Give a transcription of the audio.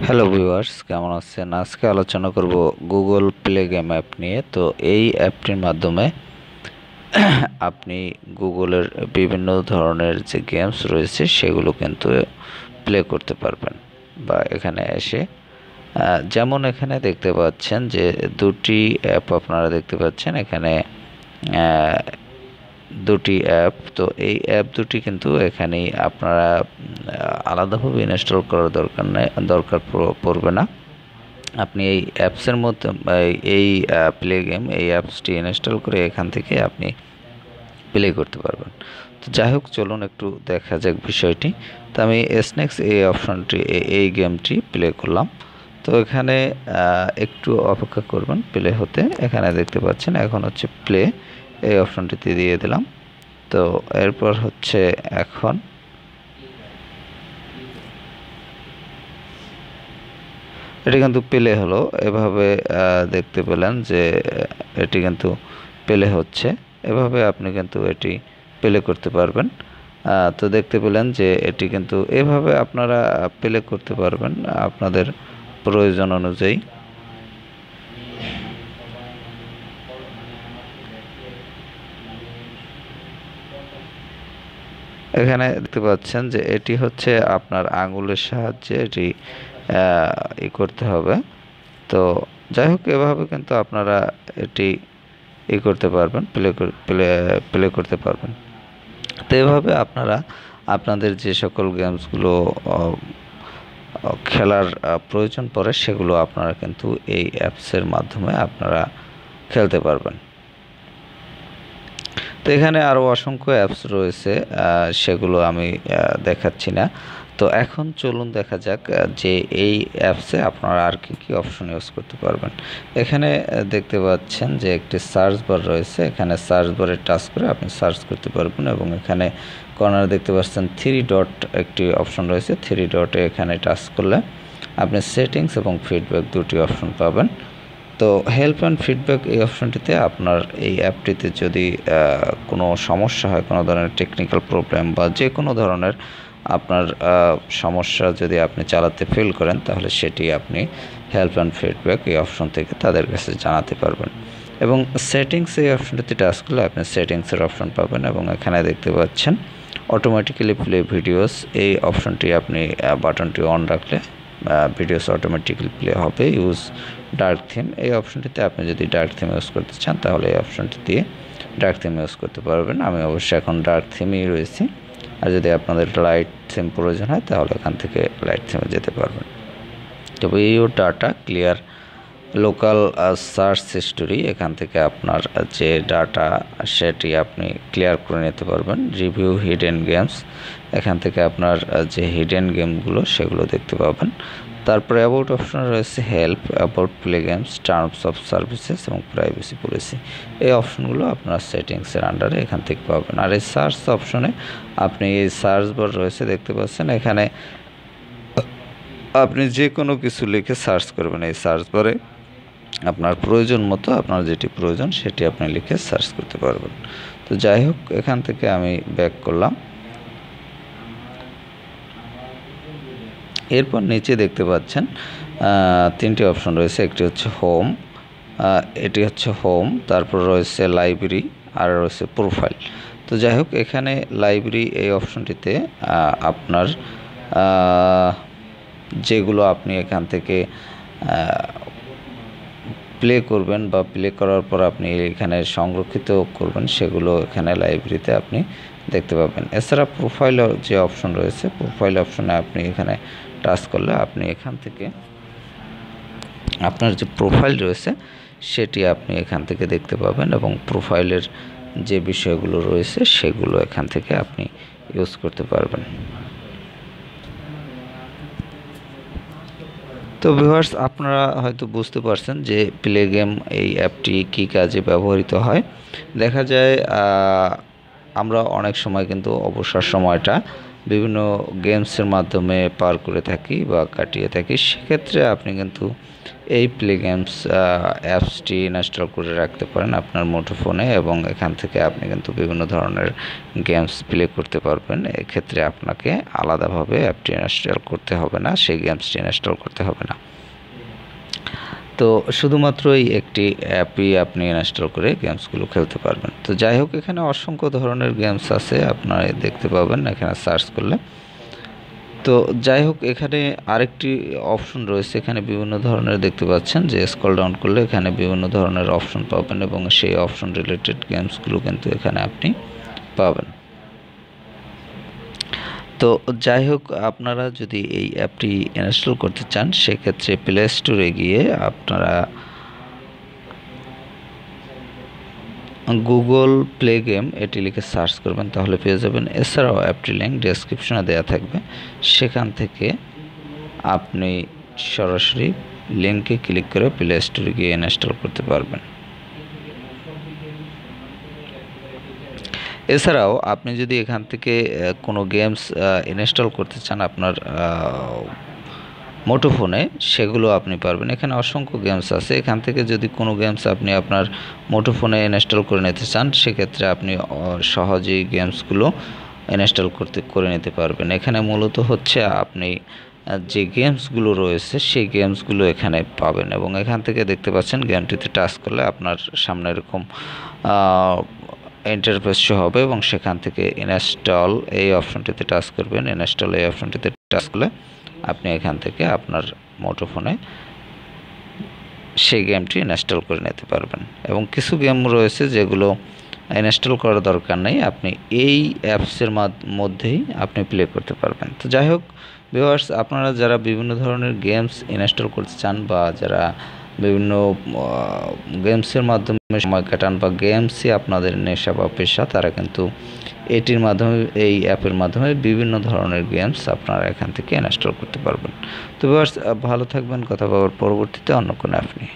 Hello viewers, কেমন আছেন? আজকে আলোচনা করব গুগল প্লে গেম অ্যাপ নিয়ে। তো এই অ্যাপটির মাধ্যমে আপনি গুগলের বিভিন্ন ধরনের যে গেমস রয়েছে সেগুলো কিন্তু প্লে করতে পারবেন বা এখানে এসে যেমন এখানে দেখতে পাচ্ছেন যে দুটি অ্যাপ আপনারা দেখতে পাচ্ছেন এখানে আহ, দুটি অ্যাপ। তো এই অ্যাপ দুটি কিন্তু এখানেই আপনারা আলাদাভাবে ইনস্টল করার পড়বে না। আপনি এই অ্যাপসের মধ্যে এই প্লে গেম এই অ্যাপসটি ইনস্টল করে এখান থেকে আপনি প্লে করতে পারবেন। তো যাই হোক, চলুন একটু দেখা যাক বিষয়টি। তো আমি স্নেক্স এই অপশনটি এই গেমটি প্লে করলাম। তো এখানে একটু অপেক্ষা করবেন প্লে হতে। এখানে দেখতে পাচ্ছেন এখন হচ্ছে প্লে, এই অপশনটিতে দিয়ে দিলাম। তো এরপর হচ্ছে এখন এটি কিন্তু প্লে হলো। এভাবে দেখতে পেলেন যে এটি কিন্তু প্লে হচ্ছে। এভাবে আপনি কিন্তু এটি প্লে করতে পারবেন। তো দেখতে পেলেন যে এটি কিন্তু এভাবে আপনারা প্লে করতে পারবেন আপনাদের প্রয়োজন অনুযায়ী। এখানে দেখতে পাচ্ছেন যে এটি হচ্ছে আপনার আঙুলের সাহায্যে এটি করতে হবে। তো যাই হোক, এভাবে কিন্তু আপনারা এটি করতে পারবেন, প্লে প্লে করতে পারবেন। তো এভাবে আপনারা আপনাদের যে সকল গেমসগুলো খেলার প্রয়োজন পড়ে সেগুলো আপনারা কিন্তু এই অ্যাপসের মাধ্যমে আপনারা খেলতে পারবেন। তো এখানে আরও অসংখ্য অ্যাপস রয়েছে, সেগুলো আমি দেখাচ্ছি না। তো এখন চলুন দেখা যাক যে এই অ্যাপসে আপনারা আর কি কি অপশন ইউজ করতে পারবেন। এখানে দেখতে পাচ্ছেন যে একটি সার্চ বার রয়েছে। এখানে সার্চ বারে টাচ করে আপনি সার্চ করতে পারবেন এবং এখানে কর্নারে দেখতে পাচ্ছেন থ্রি ডট একটি অপশন রয়েছে। থ্রি ডটে এখানে টাচ করলে আপনি সেটিংস এবং ফিডব্যাক দুটি অপশন পাবেন। তো হেল্প অ্যান্ড ফিডব্যাক এই অপশনটিতে আপনার এই অ্যাপটিতে যদি কোনো সমস্যা হয়, কোনো ধরনের টেকনিক্যাল প্রবলেম বা যে কোনো ধরনের আপনার সমস্যা যদি আপনি চালাতে ফিল করেন, তাহলে সেটি আপনি হেল্প অ্যান্ড ফিডব্যাক এই অপশন থেকে তাদের কাছে জানাতে পারবেন। এবং সেটিংস এই অপশনটিতে টাচ করলে আপনি সেটিংসের অপশন পাবেন এবং এখানে দেখতে পাচ্ছেন অটোমেটিক্যালি প্লে ভিডিওস, এই অপশনটি আপনি বাটনটি অন রাখলে ভিডিওস অটোমেটিক্যালি প্লে হবে। ইউজ ডার্ক থিম, এই অপশনটিতে আপনি যদি ডার্ক থিম ইউজ করতে চান তাহলে এই অপশনটি দিয়ে ডার্ক থিম ইউজ করতে পারবেন। আমি অবশ্যই এখন ডার্ক থিমেই রয়েছি। আর যদি আপনাদের লাইট থিম প্রয়োজন হয় তাহলে এখান থেকে লাইট থিমে যেতে পারবেন। তবে এই data clear local search history, এখান থেকে আপনার যে ডাটা সেটি আপনি ক্লিয়ার করে নিতে পারবেন। রিভিউ হিডেন গেমস, এখান থেকে আপনার যে হিডেন গেমগুলো সেগুলো দেখতে পাবেন। তারপরে অ্যাবাউট অপশনে রয়েছে help, about play games, terms of services এবং প্রাইভেসি পলিসি। এই অপশনগুলো আপনার সেটিংসের আন্ডারে এখান থেকে পাবেন। আর এই সার্চ অপশনে আপনি এই সার্চ বার রয়েছে দেখতে পাচ্ছেন, এখানে আপনি যে কোনো কিছু লিখে সার্চ করবেন। এই সার্চ বারে আপনার প্রয়োজন মতো আপনার যেটি প্রয়োজন সেটি আপনি লিখে সার্চ করতে পারবেন। তো যাই হোক, এখান থেকে আমি ব্যাক করলাম। এরপর নিচে দেখতে পাচ্ছেন তিনটি অপশন রয়েছে। একটি হচ্ছে হোম, এটি হচ্ছে হোম, তারপর রয়েছে লাইব্রেরি, আর রয়েছে প্রোফাইল। তো যাই হোক, এখানে লাইব্রেরি এই অপশনটিতে আপনার যেগুলো আপনি এখান থেকে প্লে করবেন বা প্লে করার পর আপনি এখানে সংরক্ষিত করবেন সেগুলো এখানে লাইব্রেরিতে আপনি দেখতে পাবেন। এছাড়া প্রোফাইল যে অপশন রয়েছে, প্রোফাইল অপশনে আপনি এখানে টাচ করলে আপনি এখান থেকে আপনার যে প্রোফাইল রয়েছে সেটি আপনি এখান থেকে দেখতে পাবেন এবং প্রোফাইলের যে বিষয়গুলো রয়েছে সেগুলো এখান থেকে আপনি ইউজ করতে পারবেন। তো ভিউয়ার্স, আপনারা হয়তো বুঝতে পারছেন যে প্লে গেম এই অ্যাপটি কী কাজে ব্যবহৃত হয়। দেখা যায় আমরা অনেক সময় কিন্তু অবসর সময়টা বিভিন্ন গেমসের মাধ্যমে পার করে থাকি বা কাটিয়ে থাকি, সেক্ষেত্রে আপনি কিন্তু এই প্লে গেমস অ্যাপসটি ইনস্টল করে রাখতে পারেন আপনার মুঠোফোনে, এবং এখান থেকে আপনি কিন্তু বিভিন্ন ধরনের গেমস প্লে করতে পারবেন। এক্ষেত্রে আপনাকে আলাদাভাবে অ্যাপটি ইনস্টল করতে হবে না, সেই গেমসটি ইনস্টল করতে হবে না। তো শুধুমাত্র এই একটি অ্যাপই আপনি ইনস্টল করে গেমসগুলো খেলতে পারবেন। তো যাই হোক, এখানে অসংখ্য ধরনের গেমস আছে, আপনারা দেখতে পাবেন এখানে সার্চ করলে। তো যাই হোক, এখানে আরেকটি অপশন রয়েছে, এখানে বিভিন্ন ধরনের দেখতে পাচ্ছেন যে স্ক্রল ডাউন করলে এখানে বিভিন্ন ধরনের অপশন পাবেন, এবং সেই অপশন রিলেটেড গেমসগুলো কিন্তু এখানে আপনি পাবেন। তো যাই হোক, আপনারা যদি এই অ্যাপটি ইনস্টল করতে চান, সেক্ষেত্রে প্লে স্টোরে গিয়ে আপনারা গুগল প্লে গেম এটি লিখে সার্চ করবেন, তাহলে পেয়ে যাবেন। এছাড়াও অ্যাপটির লিঙ্ক ডেসক্রিপশনে দেওয়া থাকবে, সেখান থেকে আপনি সরাসরি লিঙ্কে ক্লিক করে প্লে স্টোরে গিয়ে ইনস্টল করতে পারবেন। এছাড়াও আপনি যদি এখান থেকে কোনো গেমস ইনস্টল করতে চান আপনার মুঠোফোনে, সেগুলো আপনি পারবেন। এখানে অসংখ্য গেমস আছে, এখান থেকে যদি কোনো গেমস আপনি আপনার মুঠোফোনে ইনস্টল করে নিতে চান, সেক্ষেত্রে আপনি সহজেই গেমসগুলো ইনস্টল করে নিতে পারবেন। এখানে মূলত হচ্ছে আপনি যে গেমসগুলো রয়েছে সেই গেমসগুলো এখানে পাবেন, এবং এখান থেকে দেখতে পাচ্ছেন গেমটিতে টাচ করলে আপনার সামনে এরকম ইন্টারফেস শো হবে, এবং সেখান থেকে ইনস্টল এই অপশনটিতে টাচ করবেন। ইনস্টল এই অপশনটিতে টাচ করলে আপনি এখান থেকে আপনার মুঠোফোনে সেই গেমটি ইনস্টল করে নিতে পারবেন। এবং কিছু গেম রয়েছে যেগুলো ইনস্টল করার দরকার নেই, আপনি এই অ্যাপসের মধ্যেই আপনি প্লে করতে পারবেন। তো যাই হোক ভিউয়ার্স, আপনারা যারা বিভিন্ন ধরনের গেমস ইনস্টল করতে চান, বা যারা বিভিন্ন গেমসের মাধ্যমে সময় কাটান, বা গেমসই আপনাদের নেশা বা পেশা, তারা কিন্তু এটির মাধ্যমে, এই অ্যাপের মাধ্যমে বিভিন্ন ধরনের গেমস আপনারা এখান থেকে ইনস্টল করতে পারবেন। তো ভিউয়ার্স, ভালো থাকবেন, কথা বলার পরবর্তীতে অন্য কোনো অ্যাপ নিয়ে।